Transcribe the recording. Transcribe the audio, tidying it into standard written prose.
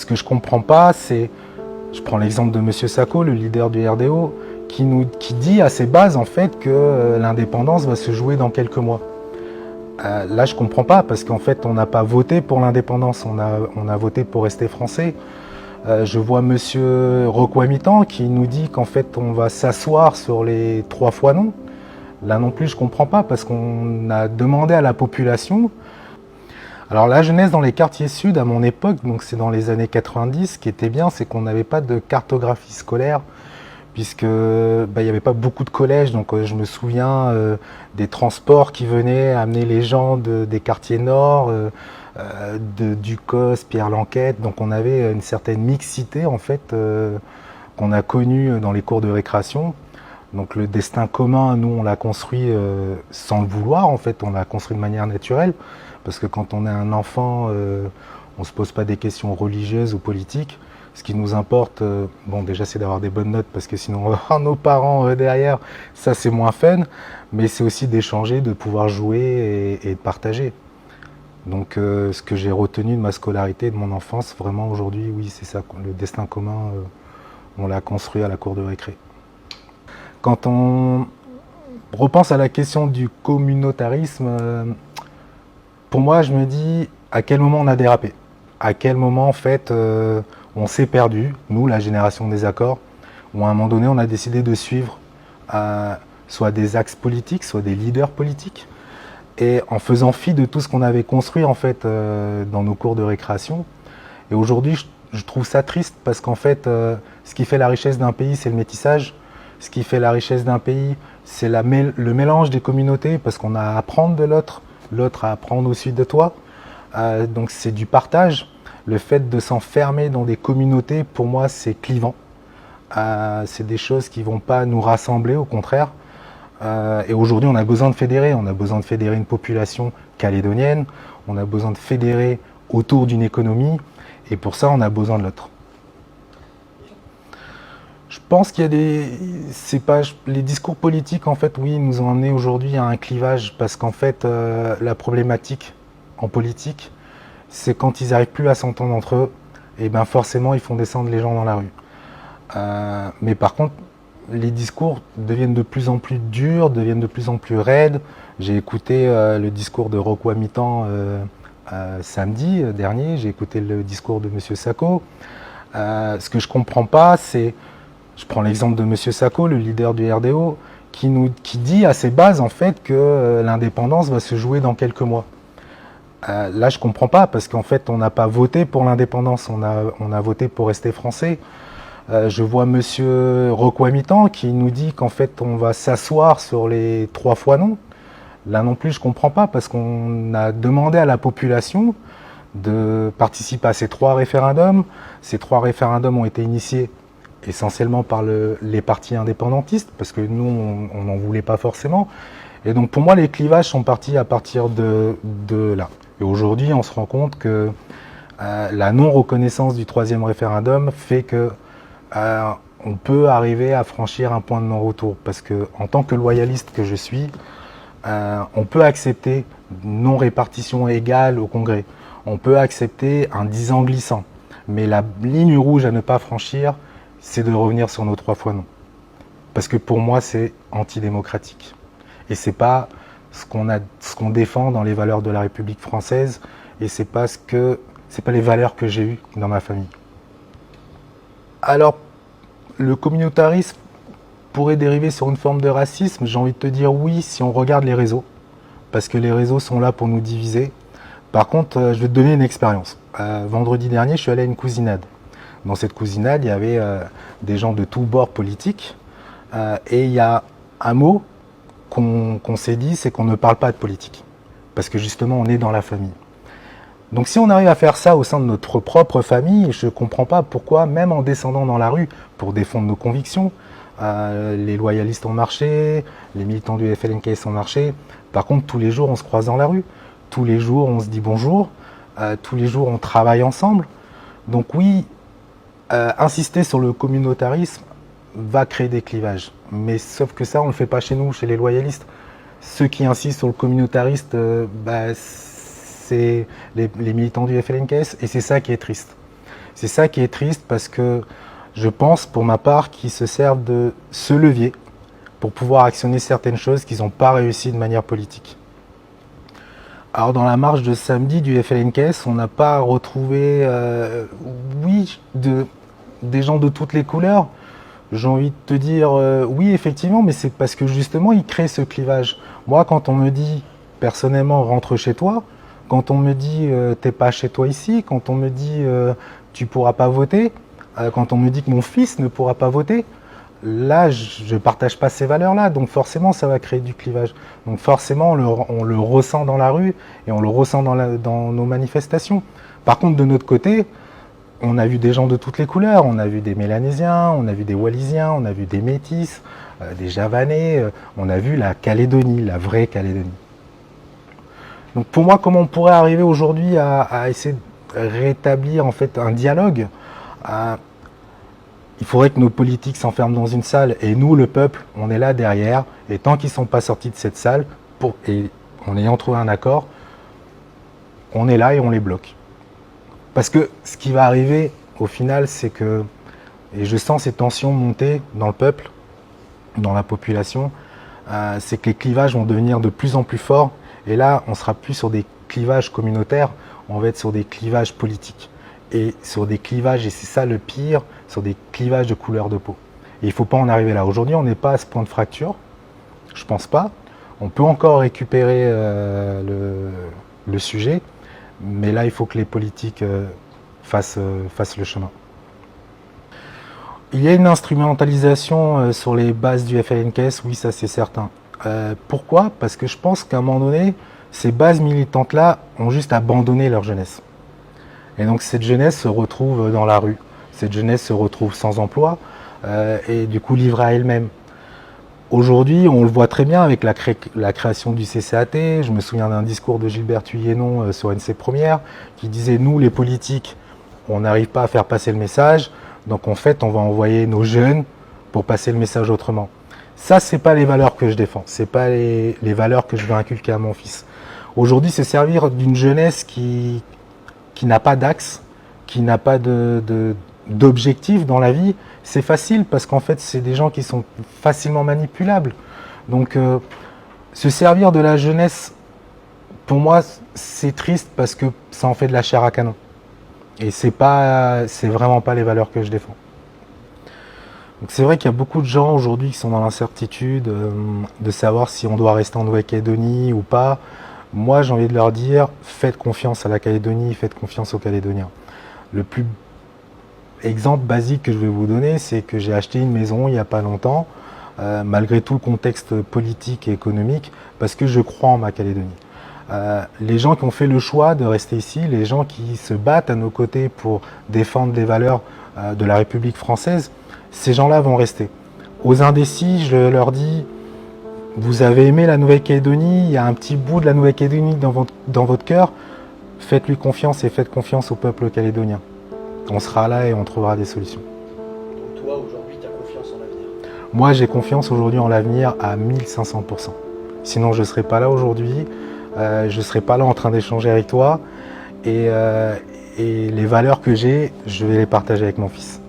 ce que je comprends pas, c'est, je prends l'exemple de M. Sako, le leader du RDO, qui dit à ses bases en fait que l'indépendance va se jouer dans quelques mois. Là, je comprends pas parce qu'en fait, on n'a pas voté pour l'indépendance, on a voté pour rester français. Je vois Monsieur Rocco-Amitan qui nous dit qu'en fait, on va s'asseoir sur les 3 fois non. Là non plus, je comprends pas parce qu'on a demandé à la population. Alors la jeunesse dans les quartiers sud à mon époque, donc c'est dans les années 90, ce qui était bien, c'est qu'on n'avait pas de cartographie scolaire, puisque il n'y avait pas beaucoup de collèges, donc je me souviens des transports qui venaient amener les gens des quartiers nord, de Ducos, Pierre-Lanquette, donc on avait une certaine mixité en fait qu'on a connue dans les cours de récréation. Donc le destin commun, nous on l'a construit sans le vouloir en fait, on l'a construit de manière naturelle. Parce que quand on est un enfant, on ne se pose pas des questions religieuses ou politiques. Ce qui nous importe, bon déjà c'est d'avoir des bonnes notes parce que sinon on va avoir nos parents derrière, ça c'est moins fun. Mais c'est aussi d'échanger, de pouvoir jouer et de partager. Donc ce que j'ai retenu de ma scolarité, de mon enfance, vraiment aujourd'hui, oui c'est ça, le destin commun, on l'a construit à la cour de récré. Quand on repense à la question du communautarisme, pour moi, je me dis à quel moment on a dérapé, à quel moment en fait on s'est perdu, nous, la génération des accords, où à un moment donné on a décidé de suivre soit des axes politiques, soit des leaders politiques, et en faisant fi de tout ce qu'on avait construit en fait dans nos cours de récréation. Et aujourd'hui, je trouve ça triste parce qu'en fait, ce qui fait la richesse d'un pays, c'est le métissage. Ce qui fait la richesse d'un pays, c'est le mélange des communautés, parce qu'on a à apprendre de l'autre. L'autre à apprendre aussi de toi. Donc c'est du partage. Le fait de s'enfermer dans des communautés, pour moi, c'est clivant. C'est des choses qui ne vont pas nous rassembler, au contraire. Et aujourd'hui, on a besoin de fédérer. On a besoin de fédérer une population calédonienne. On a besoin de fédérer autour d'une économie. Et pour ça, on a besoin de l'autre. Je pense qu'il y a les discours politiques, en fait, oui, nous ont amené aujourd'hui à un clivage parce qu'en fait, la problématique en politique, c'est quand ils n'arrivent plus à s'entendre entre eux, et bien forcément, ils font descendre les gens dans la rue. Mais par contre, les discours deviennent de plus en plus durs, deviennent de plus en plus raides. J'ai écouté le discours de Rocco-Amitan samedi dernier, j'ai écouté le discours de M. Sako. Ce que je ne comprends pas, c'est... Je prends l'exemple de M. Sako, le leader du RDO, qui dit à ses bases en fait que l'indépendance va se jouer dans quelques mois. Là, je ne comprends pas parce qu'en fait, on n'a pas voté pour l'indépendance, on a voté pour rester français. Je vois M. Rocco-Amitan qui nous dit qu'en fait, on va s'asseoir sur les 3 fois non. Là non plus, je ne comprends pas parce qu'on a demandé à la population de participer à ces 3 référendums. Ces 3 référendums ont été initiés essentiellement par les partis indépendantistes, parce que nous, on n'en voulait pas forcément. Et donc pour moi, les clivages sont partis à partir de là. Et aujourd'hui, on se rend compte que la non-reconnaissance du 3e référendum fait que on peut arriver à franchir un point de non-retour. Parce que en tant que loyaliste que je suis, on peut accepter une non-répartition égale au Congrès. On peut accepter un 10 ans glissant. Mais la ligne rouge à ne pas franchir, c'est de revenir sur nos 3 fois non. Parce que pour moi, c'est antidémocratique. Et c'est pas ce qu'on défend dans les valeurs de la République française, et c'est pas les valeurs que j'ai eues dans ma famille. Alors, le communautarisme pourrait dériver sur une forme de racisme. J'ai envie de te dire oui, si on regarde les réseaux, parce que les réseaux sont là pour nous diviser. Par contre, je vais te donner une expérience. Vendredi dernier, je suis allé à une cousinade. Dans cette cousinade, il y avait des gens de tous bords politiques. Et il y a un mot qu'on s'est dit, c'est qu'on ne parle pas de politique. Parce que justement, on est dans la famille. Donc si on arrive à faire ça au sein de notre propre famille, je ne comprends pas pourquoi, même en descendant dans la rue pour défendre nos convictions, les loyalistes ont marché, les militants du FLNKS ont marché. Par contre, tous les jours, on se croise dans la rue. Tous les jours, on se dit bonjour. Tous les jours, on travaille ensemble. Donc oui, insister sur le communautarisme va créer des clivages. Mais sauf que ça, on ne le fait pas chez nous, chez les loyalistes. Ceux qui insistent sur le communautariste, c'est les militants du FLNKS, et c'est ça qui est triste. C'est ça qui est triste parce que je pense, pour ma part, qu'ils se servent de ce levier pour pouvoir actionner certaines choses qu'ils n'ont pas réussi de manière politique. Alors dans la marche de samedi du FLNKS, on n'a pas retrouvé, des gens de toutes les couleurs. J'ai envie de te dire, oui effectivement, mais c'est parce que justement ils créent ce clivage. Moi quand on me dit, personnellement, rentre chez toi, quand on me dit, t'es pas chez toi ici, quand on me dit, tu pourras pas voter, quand on me dit que mon fils ne pourra pas voter, là, je ne partage pas ces valeurs-là, donc forcément, ça va créer du clivage. Donc forcément, on le ressent dans la rue et on le ressent dans nos manifestations. Par contre, de notre côté, on a vu des gens de toutes les couleurs. On a vu des Mélanésiens, on a vu des Wallisiens, on a vu des Métis, des Javanais, on a vu la Calédonie, la vraie Calédonie. Donc pour moi, comment on pourrait arriver aujourd'hui à essayer de rétablir en fait un dialogue? Il faudrait que nos politiques s'enferment dans une salle et nous, le peuple, on est là derrière. Et tant qu'ils ne sont pas sortis de cette salle, et en ayant trouvé un accord, on est là et on les bloque. Parce que ce qui va arriver au final, c'est que, et je sens ces tensions monter dans le peuple, dans la population, c'est que les clivages vont devenir de plus en plus forts. Et là, on ne sera plus sur des clivages communautaires, on va être sur des clivages politiques. Et sur des clivages, et c'est ça le pire, sur des clivages de couleur de peau. Et il ne faut pas en arriver là. Aujourd'hui, on n'est pas à ce point de fracture, je pense pas. On peut encore récupérer le sujet, mais là, il faut que les politiques fassent le chemin. Il y a une instrumentalisation sur les bases du FLNKS, oui, ça c'est certain. Pourquoi? Parce que je pense qu'à un moment donné, ces bases militantes-là ont juste abandonné leur jeunesse. Et donc cette jeunesse se retrouve dans la rue, cette jeunesse se retrouve sans emploi et du coup livrée à elle-même. Aujourd'hui, on le voit très bien avec la création du CCAT. Je me souviens d'un discours de Gilbert Thuyennon sur NC Première qui disait « Nous, les politiques, on n'arrive pas à faire passer le message, donc en fait, on va envoyer nos jeunes pour passer le message autrement. » Ça, c'est pas les valeurs que je défends, c'est pas les valeurs que je veux inculquer à mon fils. Aujourd'hui, c'est servir d'une jeunesse qui n'a pas d'axe, qui n'a pas d'objectif dans la vie, c'est facile parce qu'en fait, c'est des gens qui sont facilement manipulables. Donc, se servir de la jeunesse, pour moi, c'est triste parce que ça en fait de la chair à canon. Et c'est vraiment pas les valeurs que je défends. Donc, c'est vrai qu'il y a beaucoup de gens aujourd'hui qui sont dans l'incertitude de savoir si on doit rester en Nouvelle-Calédonie ou pas. Moi, j'ai envie de leur dire, faites confiance à la Calédonie, faites confiance aux Calédoniens. Le plus exemple basique que je vais vous donner, c'est que j'ai acheté une maison il n'y a pas longtemps, malgré tout le contexte politique et économique, parce que je crois en ma Calédonie. Les gens qui ont fait le choix de rester ici, les gens qui se battent à nos côtés pour défendre les valeurs de la République française, ces gens-là vont rester. Aux indécis, je leur dis, vous avez aimé la Nouvelle-Calédonie, il y a un petit bout de la Nouvelle-Calédonie dans votre cœur, faites-lui confiance et faites confiance au peuple calédonien. On sera là et on trouvera des solutions. Donc toi, aujourd'hui, tu as confiance en l'avenir? Moi, j'ai confiance aujourd'hui en l'avenir à 1500%. Sinon, je ne serais pas là aujourd'hui, je ne serais pas là en train d'échanger avec toi. Et les valeurs que j'ai, je vais les partager avec mon fils.